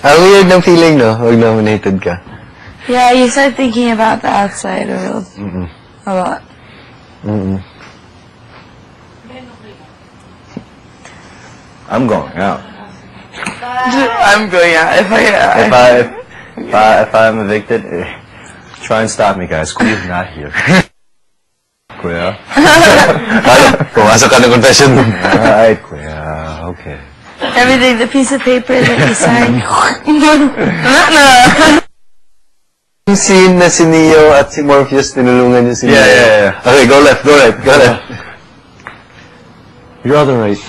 Ang weird ng feeling, no? Huwag nominated ka. Yeah, you start thinking about the outside world. A lot. I'm going out. I'm going out. If I'm evicted, try and stop me, guys. Kuya's not here. Kuya? Pumasok ka ng confession. Alright, Kuya. Okay. Everything, the piece of paper that you signed. Yung scene na si Neo at si Morpheus tinulungan niya si Neo. Yeah. Okay, go left. Your other right.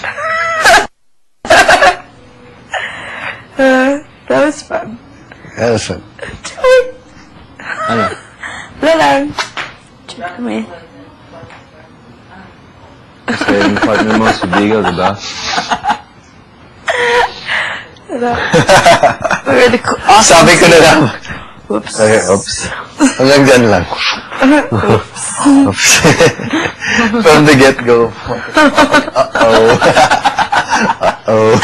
That was fun. That was fun. Ano? Wala lang. Check me. Kasi yung partner mo si Bigo, diba? Sabi ko na lang. Oops. Okay, oops. Hanggang dyan lang. Oops. From the get-go. Uh-oh. Uh-oh.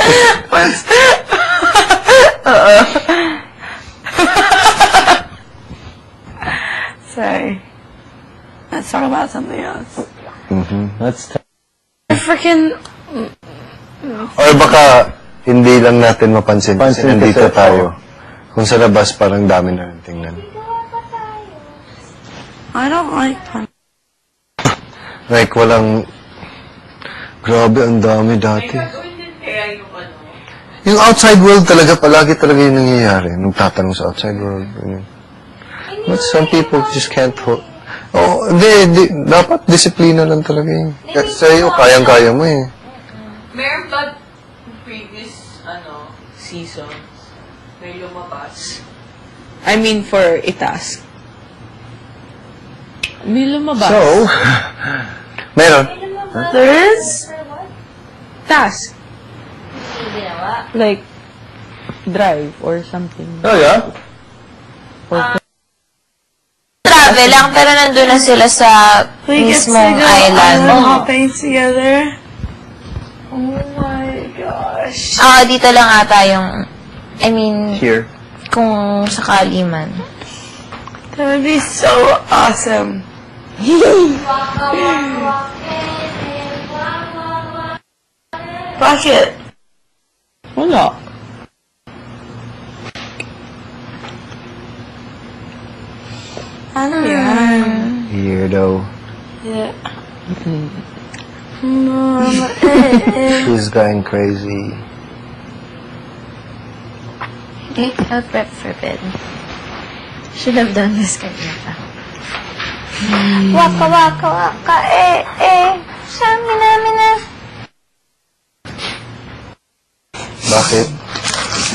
Sorry. Let's talk about something else. Let's Freaking. Or baka hindi lang natin mapansin kasi nandito tayo. Kung sa labas parang dami na rin tingnan. I don't like fun. Like walang... Grabe, ang dami dati. Yung outside world talaga, palagi talaga yung nangyayari. Nung tatanong sa outside world. But some people just can't hold... Oh, dapat disiplina lang talaga yun. Sa'yo, kayang-kaya mo eh. Meron ba previous, seasons may lumabas? I mean, for a task. May lumabas. So, meron. There is? Task. Like, drive or something. Oh, yeah? Travel lang, pero nandun na sila sa We get to mismong go island. on hopping together. Oh my gosh. Dito lang ata yung, I mean, Here. kung sakali man. That would be so awesome. Bucket. Wala. Ano yan? Weirdo. Yeah. She's going crazy. Okay, I'll prep for bed. Should have done this kanina. Waka, waka, waka, Mina. Bakit?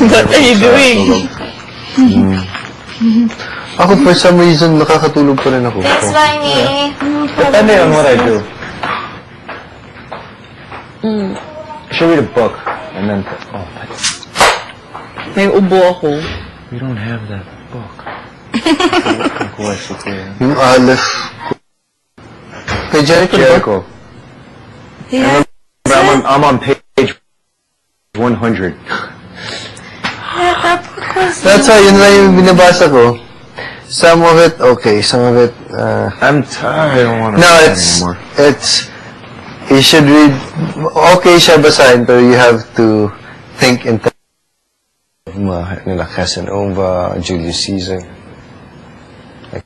What are you doing? Ako, for some reason, nakakatulog pa rin ako. Thanks, Viney. Depende on what I do. I should read a book and then... Oh, May ubo ako. we don't have that book. Yung Aleph. Kay Jericho. Jericho. Yeah. I'm on page 100. Yeah, that book was... That's why, yun lang yung binabasa ko. Some of it, okay. Some of it, I'm tired. I don't want to no, read anymore. you should read, okay siya basahin, pero you have to think in terms of nila Casanova, Julius Caesar. Like,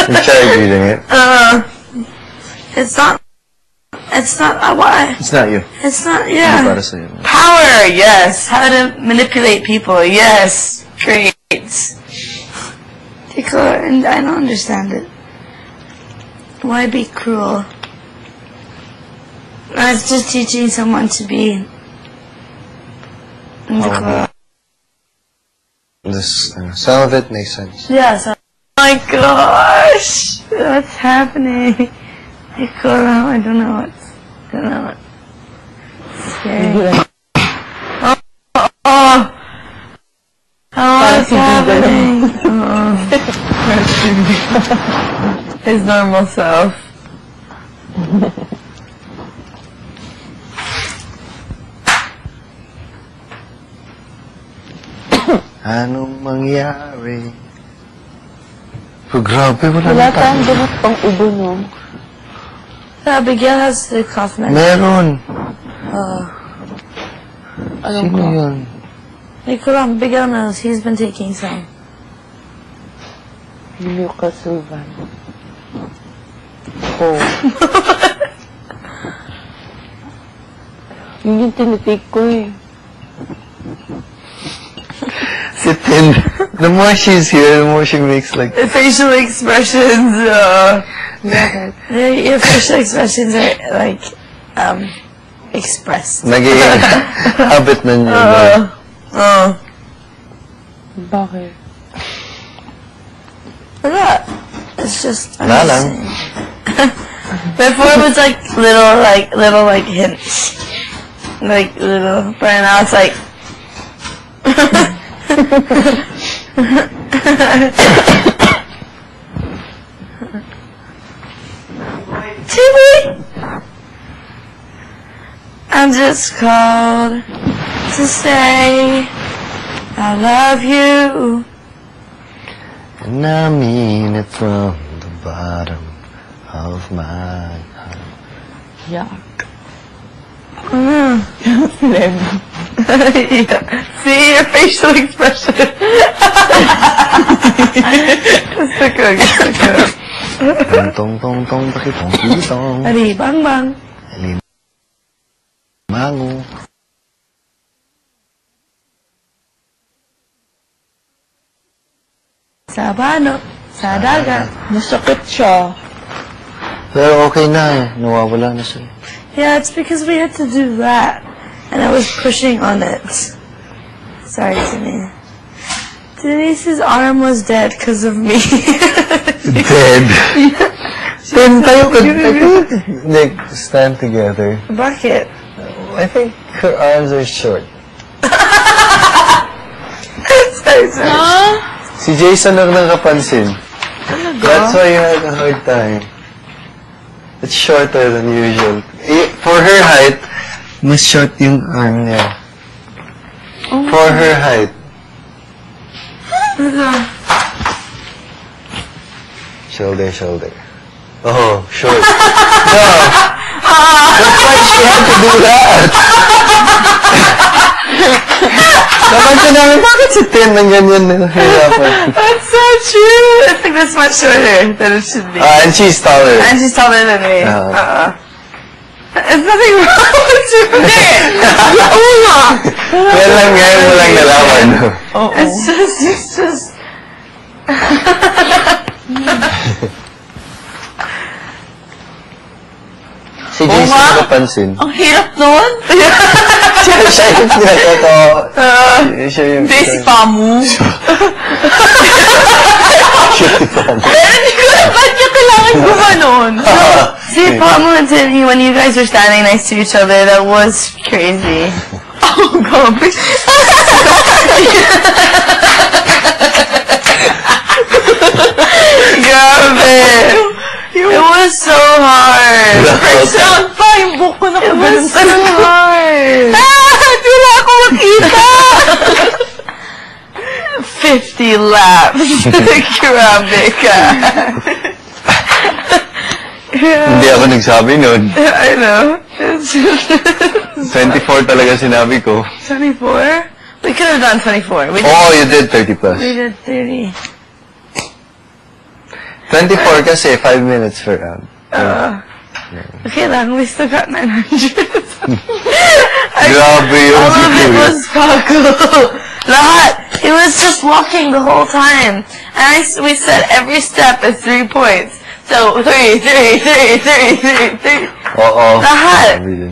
you tried reading it. It's not, why? It's not you. It's not, I'm yeah. about to say it. Power, yes. How to manipulate people, yes. Great. And I don't understand it. Why be cruel? It's just teaching someone to be... Some of it makes sense. Yes. Oh my gosh! What's happening? I don't know what. Scary. What's happening? His normal self. Anong mangyari? Pero grabe, wala Wala na tayong gamot pang ubo, no? Abigail has the cough medicine. Meron. Anong Sino cough? yun? Abigail knows. He's been taking some. Mucosilvan. Oh. Yun yung tinitake ko eh. Si Tin, the more she's here, the more she makes like... Facial expressions, your facial expressions are, like, expressed. Naging habit na niya. Bakit? Wala. It's just... Wala lang. Before it was like little hints. Like little, but now it's like... TV! I'm just called to say I love you. And I mean it from the bottom of my heart. Yuck. Yeah. See your facial expression. Gusto ko. Tong tong tong pakitong kitong. Ali, bang bang. Mango. Sa bano, sa dagat. Masakit siya. Pero okay na eh. Nawawala na siya. Yeah, it's because we had to do that. And I was pushing on it. Sorry, Denise. Denise's arm was dead because of me. Dead. Then tayo like stand together. Bucket. I think her arms are short. Sorry. Si Jason lang nakapansin. That's why you had a hard time. It's shorter than usual. For her height, mas short yung arm niya. For her height. Shoulder, shoulder. Oh, short. No! That's why she had to do that! Napansin namin, bakit si Tin nang ganyan nahihirapan? That's so true. I think that's much shorter than it should be. And she's taller. And she's taller than me. There's nothing wrong with you there. Yan lang ngayon mo lang nalaman. It's just... Si Jason nakapansin. Ang hirap nun. Siya yung pinakatawa. Siya yung... Basic pamu. Pero hindi ko na ba't niya kailangan gumanon. See, pamu and Tiffany, when you guys were standing next to each other, that was crazy. Oh, God. Grabe. It was so hard. Saan pa yung buhok ko na It was so hard. Di na ako makita. 50 laps. Grabe ka. Hindi ako nagsabi nun. I know. 24 talaga sinabi ko. 24? We could have done 24. Oh, you did 30 plus. We did 30. 24 kasi 5 minutes per round. Okay lang, we still got 900. Grabe yun. All of it was Paco. Lahat. He was just walking the whole time. And we said every step is 3 points. So, 3, 3, 3, 3, 3, 3. Oo. Lahat. Grabe yun.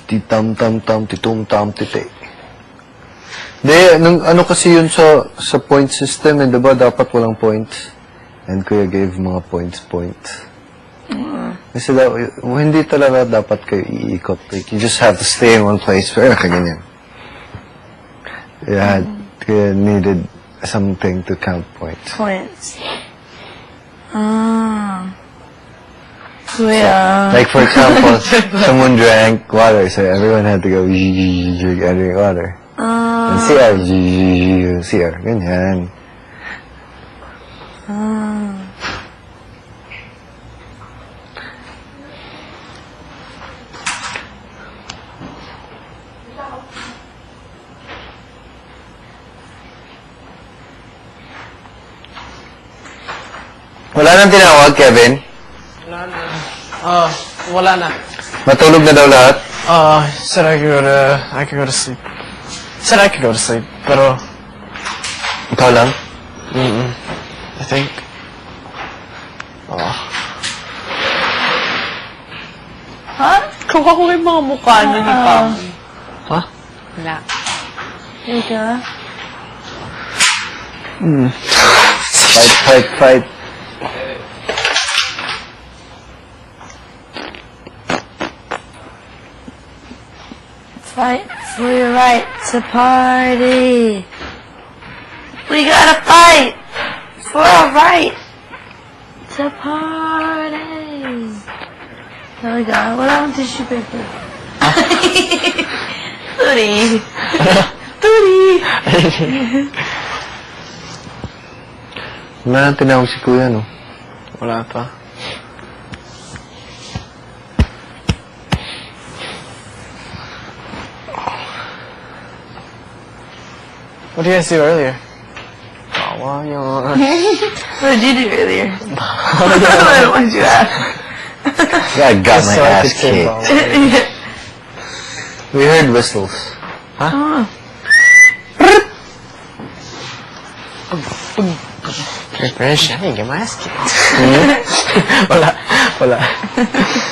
Titam-tam-tam, titum-tam-tite. Hindi, ano kasi yun sa point system, eh, diba dapat walang points? And Kuya gave mga points. Kasi hindi talaga dapat kayo iikot. Like, you just have to stay in one place. Pero kaganyan. Kaya needed something to count points. Points. Kuya. Like, for example, someone drank water, so everyone had to go and drink water. And CR, ganyan. Wala nang tinawag, Kevin? Wala na. Matulog na daw lahat? Said I could go to sleep. Said I could go to sleep, pero Ikaw lang? I think. Ha? Kuha ko yung mga mukha na ni Pam. Ha? Wala. Teka. Fight. Fight for your right to party. We gotta fight for our right to party. There we go. Wala akong tissue paper. Turi. Wala nang tinawag si Kuya, no? Wala pa. What did you guys do earlier? Tawa yun. What did you do earlier? What did you ask? Yeah, I got my So I ass could say kicked. tawa. We heard whistles. Fresh, I didn't get my ass kicked. Wala.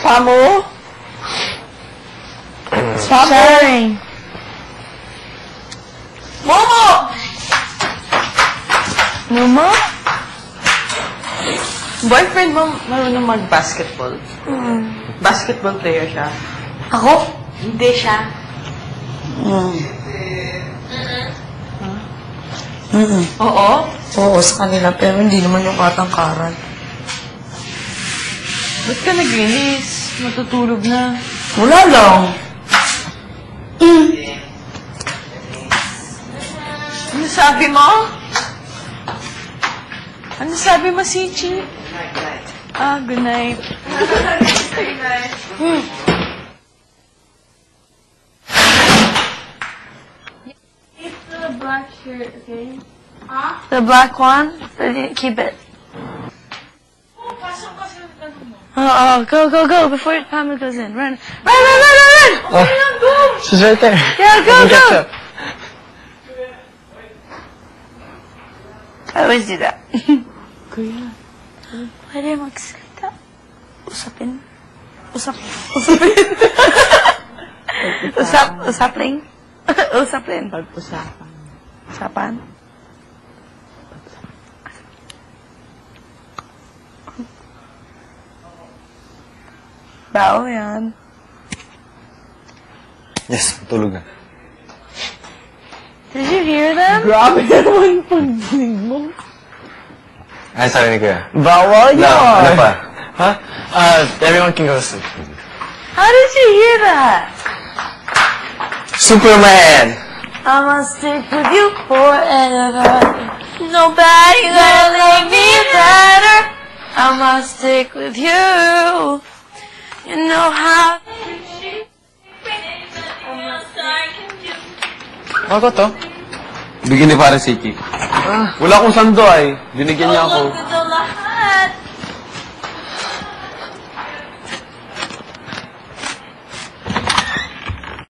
Pamo? Stop sharing. Momo! Momo? Boyfriend mo marunong mag-basketball. Basketball player siya. Ako? Hindi siya. Oo? Oo, sa kanila. Pero hindi naman yung katangkaran. Ba't ka naglinis? Matutulog na. Wala lang. Ano sabi mo? Ano sabi mo, Sichi? Good night. Good night. The black shirt, okay? The black one? Keep it. Go, before Pamela goes in. Run. Run! She's right there. Yeah, go! Catch up. I always do that. Kuya, pwede magsalita. Usapin. Usapling. Usaplin. Pag-usapan. Usapan. Bao yan. Yes, matulog na. Did you hear them? Grabe naman pagdinig mo. Ay, sabi ni Kuya. Bawal yun. Ano pa? Huh? Everyone can go to sleep. How did you hear that? Superman! I must stick with you forever. Nobody gonna make me better. I must stick with you. You know how. Ako to? Bigyan ni para si Iki. Wala akong sando ay. Binigyan niya ako. Look at the light.